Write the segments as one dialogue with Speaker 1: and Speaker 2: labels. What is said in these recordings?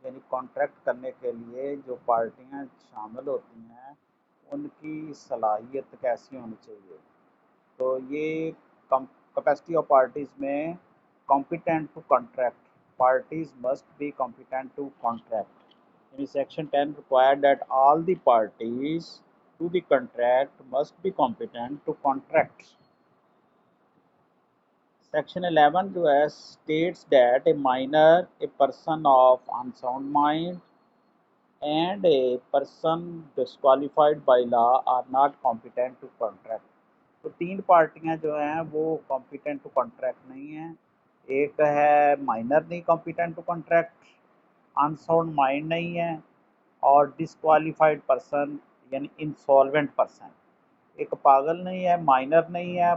Speaker 1: यानी कॉन्ट्रैक्ट करने के लिए जो पार्टियां शामिल होती हैं उनकी सलाहियत कैसी होनी चाहिए। तो ये कैपेसिटी ऑफ पार्टीज में competent to contract, parties must be competent to contract. यानी section 10 required that all the parties to the contract must be competent to contract. Section 11 जो है states that a minor, a person of unsound mind and a person disqualified by law are not competent to contract. तो तीन पार्टियां जो हैं वो competent to contract नहीं हैं। एक है माइनर नहीं competent to contract, unsound mind नहीं है, और डिस्क्वालिफाइड पर्सन यानी इंसॉल्वेंट पर्सन। एक पागल नहीं है, माइनर नहीं है,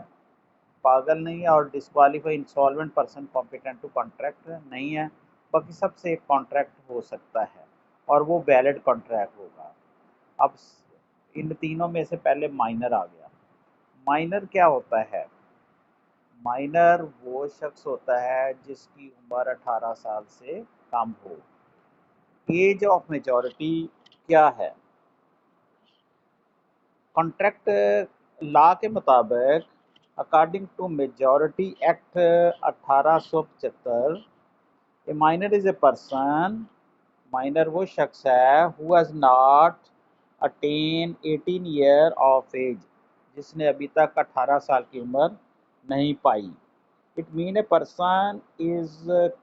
Speaker 1: पागल नहीं है, और disqualify insolvent person competent to contract नहीं है। बाकी सबसे एक कॉन्ट्रैक्ट हो सकता है और वो वैलिड कॉन्ट्रैक्ट होगा। अब इन तीनों में से पहले माइनर आ गया। माइनर क्या होता है? माइनर वो शख्स होता है जिसकी उम्र 18 साल से कम हो। एज ऑफ मेजॉरिटी क्या है? कॉन्ट्रैक्ट लॉ के मुताबिक according to majority act 1875, a minor is a person, minor वो शख्स है who has not attain 18 year of age, जिसने अभी तक 18 साल की उम्र नहीं पाई। It mean a person is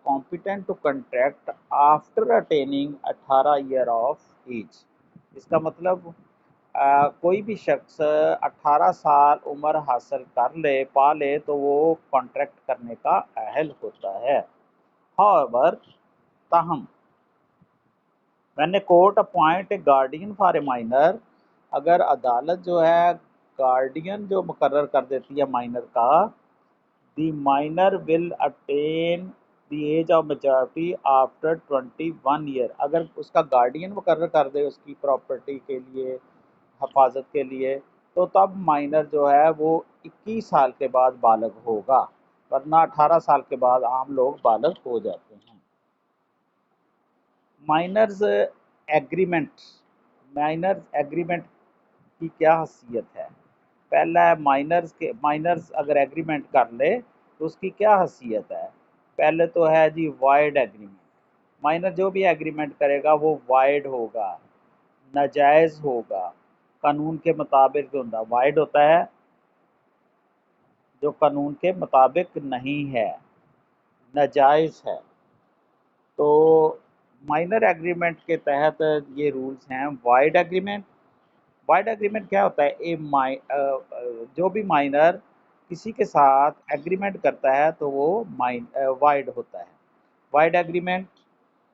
Speaker 1: competent to contract after attaining 18 year of age. इसका मतलब कोई भी शख्स 18 साल उम्र हासिल कर ले, पा ले, तो वो कॉन्ट्रैक्ट करने का अहल होता है। हाउएवर, ताहम, when a court appoint a guardian for a minor, अगर अदालत जो है गार्डियन जो मुकर्रर कर देती है माइनर का, the minor will attain the age of majority after 21 year. अगर उसका गार्डियन मुकर्रर कर दे उसकी प्रॉपर्टी के लिए, हिफाजत के लिए, तो तब माइनर जो है वो 21 साल के बाद बालग होगा, वरना 18 साल के बाद आम लोग बालग हो जाते हैं। माइनर्स एग्रीमेंट, माइनर्स एग्रीमेंट की क्या हसीयत है? पहला है माइनर्स अगर एग्रीमेंट कर ले तो उसकी क्या हसीयत है? पहले तो है जी वाइड एग्रीमेंट। माइनर जो भी एग्रीमेंट करेगा वो वाइड होगा, नाजायज़ होगा, कानून के मुताबिक होता। वाइड होता है जो कानून के मुताबिक नहीं है, नाजायज़ है। तो माइनर एग्रीमेंट के तहत ये रूल्स हैं। वाइड एग्रीमेंट, वाइड एग्रीमेंट क्या होता है? जो भी माइनर किसी के साथ एग्रीमेंट करता है तो वो वाइड होता है। Void agreement,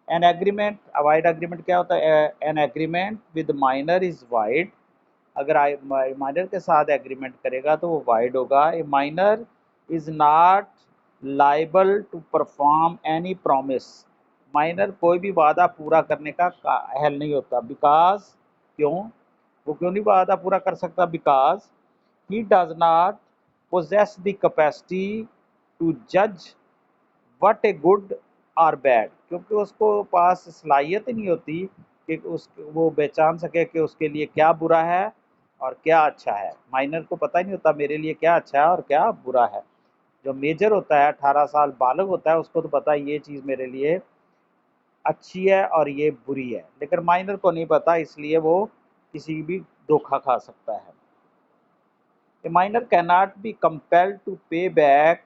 Speaker 1: an agreement, void agreement क्या होता है? An agreement with minor is void. अगर माइनर के साथ एग्रीमेंट करेगा तो वो वाइड होगा। A minor is not liable to perform any promise, minor कोई भी वादा पूरा करने का अहल नहीं होता। बिकॉज, क्यों वो क्यों नहीं वादा पूरा कर सकता? Because he does not possess the capacity to जज what a good or bad, क्योंकि उसको पास सलाहियत ही नहीं होती कि उस वो पहचान सके कि उसके लिए क्या बुरा है और क्या अच्छा है। माइनर को पता ही नहीं होता मेरे लिए क्या अच्छा है और क्या बुरा है। जो मेजर होता है 18 साल बालग होता है उसको तो पता है ये चीज़ मेरे लिए अच्छी है और ये बुरी है, लेकिन माइनर को नहीं पता, इसलिए वो किसी भी धोखा खा सकता है। A minor cannot be compelled to pay back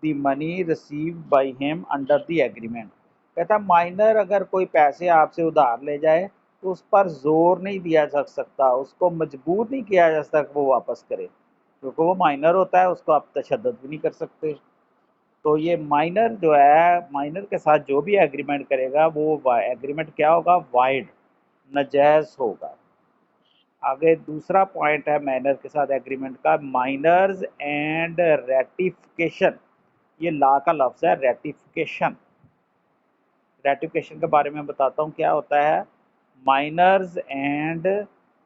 Speaker 1: the money received by him under the agreement। कहता माइनर अगर कोई पैसे आपसे उधार ले जाए तो उस पर जोर नहीं दिया जा सकता, उसको मजबूर नहीं किया जा सकता कि वो वापस करे, क्योंकि वो माइनर होता है, उसको आप तशद्दुद भी नहीं कर सकते। तो ये माइनर जो है, माइनर के साथ जो भी एग्रीमेंट करेगा वो एग्रीमेंट क्या होगा? वाइड, नाजायज़ होगा। आगे दूसरा पॉइंट है माइनर के साथ एग्रीमेंट का, माइनर्स एंड रेटिफिकेशन। ये लॉ का लफ्ज़ है रेटिफिकेशन। रेटिफिकेशन के बारे में बताता हूँ क्या होता है। माइनर्स एंड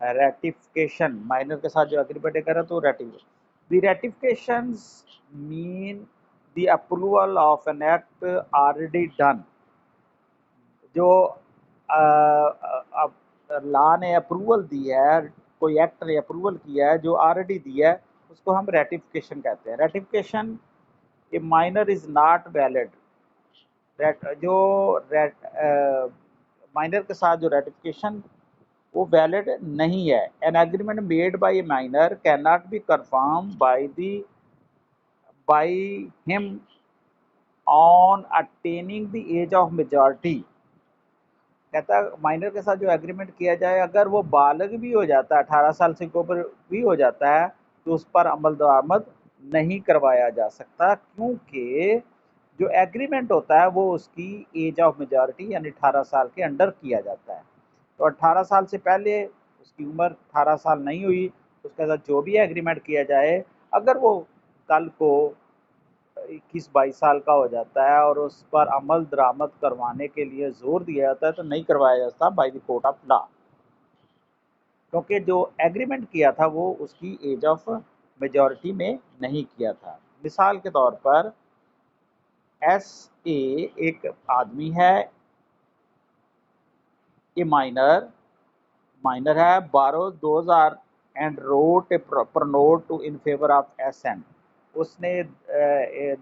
Speaker 1: रेटिफिकेशन, माइनर के साथ जो एग्रीमेंट करा तो ratification, the ratifications mean the approval of an act already done. जो अब लॉ ने अप्रूवल दी है, कोई एक्ट ने अप्रूवल किया है जो ऑलरेडी दिया है, उसको हम रेटिफिकेशन कहते हैं। Ratification a minor is not valid. जो माइनर के साथ जो रेटिफिकेशन वो वैलिड नहीं है। An agreement made by a minor can not be confirm by him on attaining the age of majority. कहता है माइनर के साथ जो एग्रीमेंट किया जाए, अगर वो बालग भी हो जाता है, 18 साल से ऊपर भी हो जाता है, तो उस पर अमल दरामद नहीं करवाया जा सकता, क्योंकि जो एग्रीमेंट होता है वो उसकी एज ऑफ मेजॉरिटी यानी 18 साल के अंडर किया जाता है। तो 18 साल से पहले उसकी उम्र 18 साल नहीं हुई, उसके साथ जो भी एग्रीमेंट किया जाए, अगर वो कल को 21-22 साल का हो जाता है और उस पर अमल दरामद करवाने के लिए जोर दिया जाता है, तो नहीं करवाया जाता by the court of law, क्योंकि जो एग्रीमेंट किया था वो उसकी एज ऑफ मेजॉरिटी में नहीं किया था। मिसाल के तौर पर एस ए एक आदमी है, ए माइनर है, borrow 2000 and wrote a pronote to in favour of S N. उसने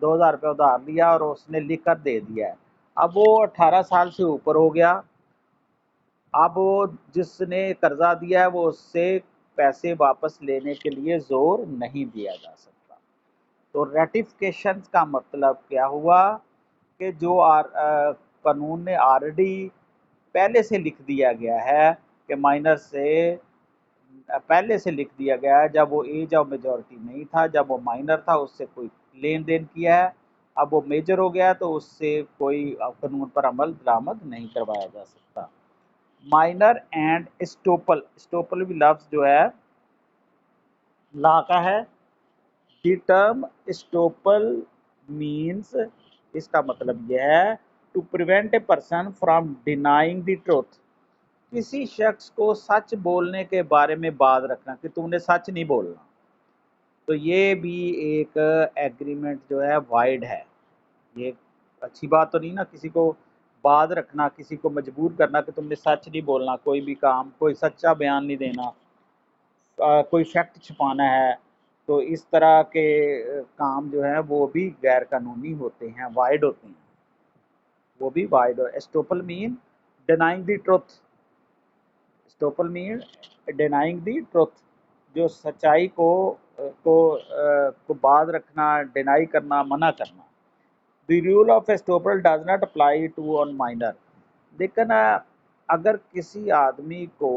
Speaker 1: 2000 रुपये उधार लिया और उसने लिख कर दे दिया है। अब वो 18 साल से ऊपर हो गया। अब वो जिसने कर्जा दिया है वो उससे पैसे वापस लेने के लिए जोर नहीं दिया जा सकता। तो रेटिफिकेशन का मतलब क्या हुआ कि जो कानून ने ऑलरेडी पहले से लिख दिया गया है कि माइनर से पहले से लिख दिया गया है, जब वो एज ऑफ मेजॉरिटी नहीं था, जब वो माइनर था उससे कोई लेन देन किया है, अब वो मेजर हो गया तो उससे कोई कानून पर अमल दरामद नहीं करवाया जा सकता। माइनर एंड स्टोपल भी लफ्ज जो है लॉ का है। द टर्म स्टोपल मीन्स, इसका मतलब यह है to prevent a person from denying the truth. किसी शख्स को सच बोलने के बारे में बात रखना कि तुमने सच नहीं बोलना, तो ये भी एक एग्रीमेंट जो है वाइड है। ये अच्छी बात तो नहीं ना, किसी को बात रखना, किसी को मजबूर करना कि तुमने सच नहीं बोलना, कोई भी काम, कोई सच्चा बयान नहीं देना, कोई फैक्ट छुपाना है, तो इस तरह के काम जो है वो भी गैर कानूनी होते हैं, वाइड होते हैं, वो भी void. Estoppel mean denying the truth. Estoppel mean denying the truth, जो सच्चाई को बात रखना, डिनाई करना, मना करना। The rule of estoppel does not apply to on minor. लेकिन अगर किसी आदमी को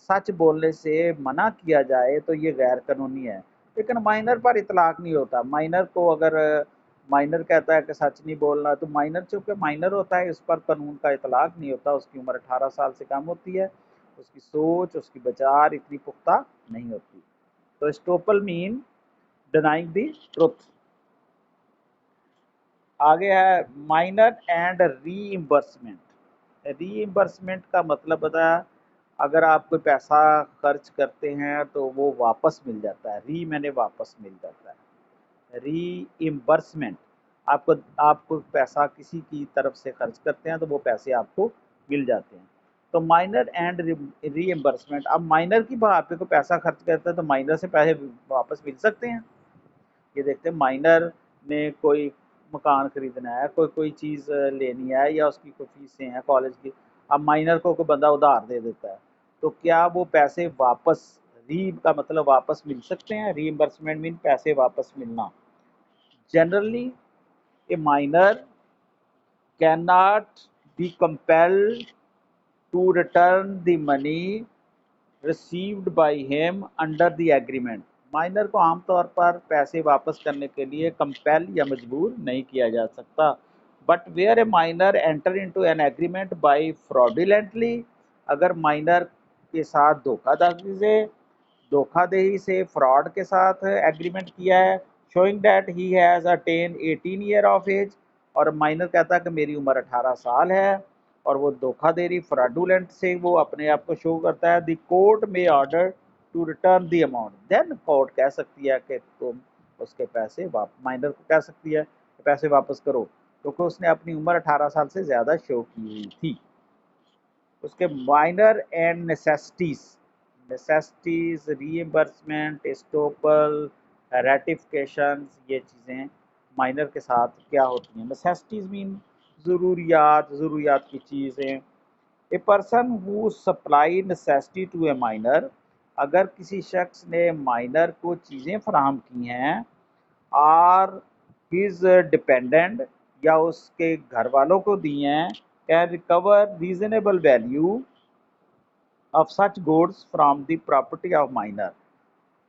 Speaker 1: सच बोलने से मना किया जाए तो ये गैर कानूनी है, लेकिन माइनर पर इतलाक नहीं होता। माइनर को अगर माइनर कहता है कि सच नहीं बोलना, तो माइनर चूँकि माइनर होता है इस पर कानून का इतलाक नहीं होता, उसकी उम्र 18 साल से कम होती है, उसकी सोच, उसकी विचार इतनी पुख्ता नहीं होती। तो estoppel mean denying the truth. आगे है माइनर एंड रीइंबर्समेंट का मतलब बताया, अगर आप कोई पैसा खर्च करते हैं तो वो वापस मिल जाता है। मैंने वापस मिल जाता है। रीइंबर्समेंट, आपको पैसा किसी की तरफ से खर्च करते हैं तो वो पैसे आपको मिल जाते हैं। तो माइनर एंड रीइंबर्समेंट, अब माइनर की बात पे कोई पैसा खर्च करता है तो माइनर से पैसे वापस मिल सकते हैं। ये देखते हैं माइनर ने कोई मकान खरीदना है, कोई चीज़ लेनी है, या उसकी कोई फीसें हैं कॉलेज की, अब माइनर को कोई बंदा उधार दे देता है, तो क्या वो पैसे वापस, री का मतलब वापस मिल सकते हैं, रीइंबर्समेंट मीन पैसे वापस मिलना। Generally a minor can not be compelled to return the money received by him under the agreement. Minor को आमतौर पर पैसे वापस करने के लिए कंपेल या मजबूर नहीं किया जा सकता। But where a minor enter into an agreement by fraudulently, अगर माइनर के साथ धोखाधड़ी से फ्रॉड के साथ एग्रीमेंट किया है, showing that he has attain 18 year of age, और माइनर कहता है कि मेरी उम्र 18 साल है, और वो धोखाधड़ी फ्रॉडुलेंट से वो अपने आप को शो करता है, द कोर्ट में order to return the amount, then court कह सकती है कि तुम उसके पैसे माइनर को कह सकती है कि पैसे वापस करो, क्योंकि उसने अपनी उम्र 18 साल से ज़्यादा शो की हुई थी। उसके minor and necessities reimbursement estoppel ratification, ये चीज़ें माइनर के साथ क्या होती हैं। नेसेसिटीज मीन ज़रूरियात की चीज़ें। A person who supply necessity to a minor, अगर किसी शख्स ने माइनर को चीज़ें फराहम की हैं, आर हिज डिपेंडेंट या उसके घर वालों को दी हैं, can recover reasonable value of such goods from the property of minor,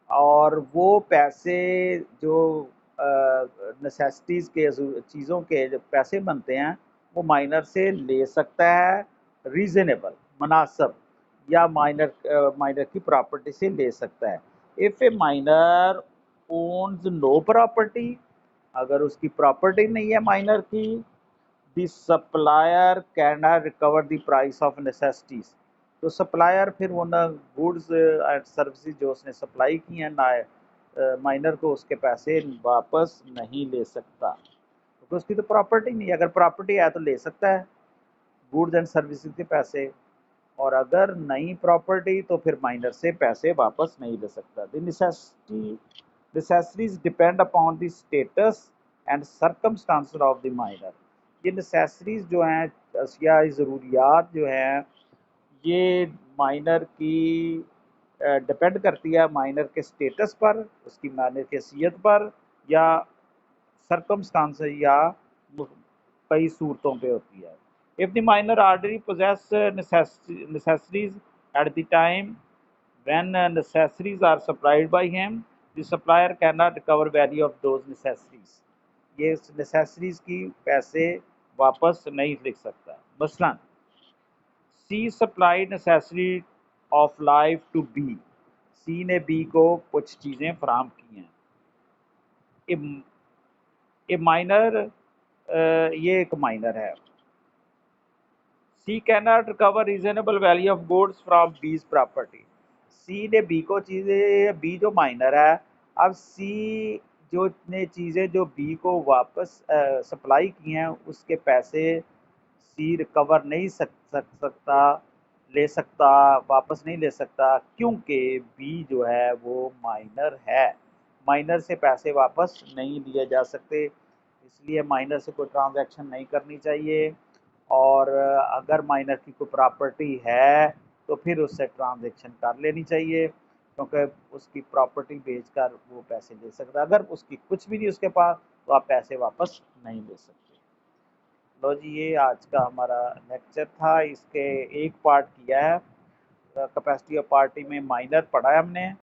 Speaker 1: और वो पैसे जो नेसेसिटीज़ के चीज़ों के जो पैसे बनते हैं वो माइनर से ले सकता है, रीज़नेबल मुनासब, या माइनर की प्रॉपर्टी से ले सकता है। If a minor owns no property, अगर उसकी प्रॉपर्टी नहीं है माइनर की, the supplier can not recover the price of necessities, तो सप्लायर फिर वो ना गुड्स एंड सर्विसेज जो उसने सप्लाई की हैं ना माइनर को, उसके पैसे वापस नहीं ले सकता, क्योंकि उसकी तो प्रॉपर्टी नहीं है। अगर प्रॉपर्टी है तो ले सकता है गुड्स एंड सर्विसेज के पैसे, और अगर नहीं प्रॉपर्टी तो फिर माइनर से पैसे वापस नहीं ले सकता। The necessaries depend upon the status and circumstances of the minor. ये नेसेसरीज जो हैं, अशिया ज़रूरियात जो हैं, ये माइनर की डिपेंड करती है माइनर के स्टेटस पर, उसकी माइनर की हैसियत पर, या सर्कमस्टांसेस, या कई सूरतों पे होती है। If the minor already possess necessaries at the time when necessaries are supplied by him, the supplier can not recover value of those necessaries. ये नेसेसरीज की पैसे वापस नहीं लिख सकता। मसलन C supply necessary of life to B, C ने B को कुछ चीज़ें फराहम की हैं। ए माइनर, ये एक माइनर है। C can not recover reasonable value of goods from B's property, C ने बी को चीज़ें, बी जो माइनर है, अब सी जो ने चीज़ें जो बी को वापस सप्लाई की हैं उसके पैसे सी रिकवर नहीं सकता, ले सकता, वापस नहीं ले सकता, क्योंकि बी जो है वो माइनर है। माइनर से पैसे वापस नहीं लिए जा सकते, इसलिए माइनर से कोई ट्रांजैक्शन नहीं करनी चाहिए। और अगर माइनर की कोई प्रॉपर्टी है तो फिर उससे ट्रांजैक्शन कर लेनी चाहिए, क्योंकि उसकी प्रॉपर्टी बेचकर वो पैसे ले सकता है। अगर उसकी कुछ भी नहीं उसके पास तो आप पैसे वापस नहीं ले सकते। लो जी, ये आज का हमारा लेक्चर था, इसके एक पार्ट किया है। कैपेसिटी ऑफ पार्टी में माइनर पढ़ा है हमने।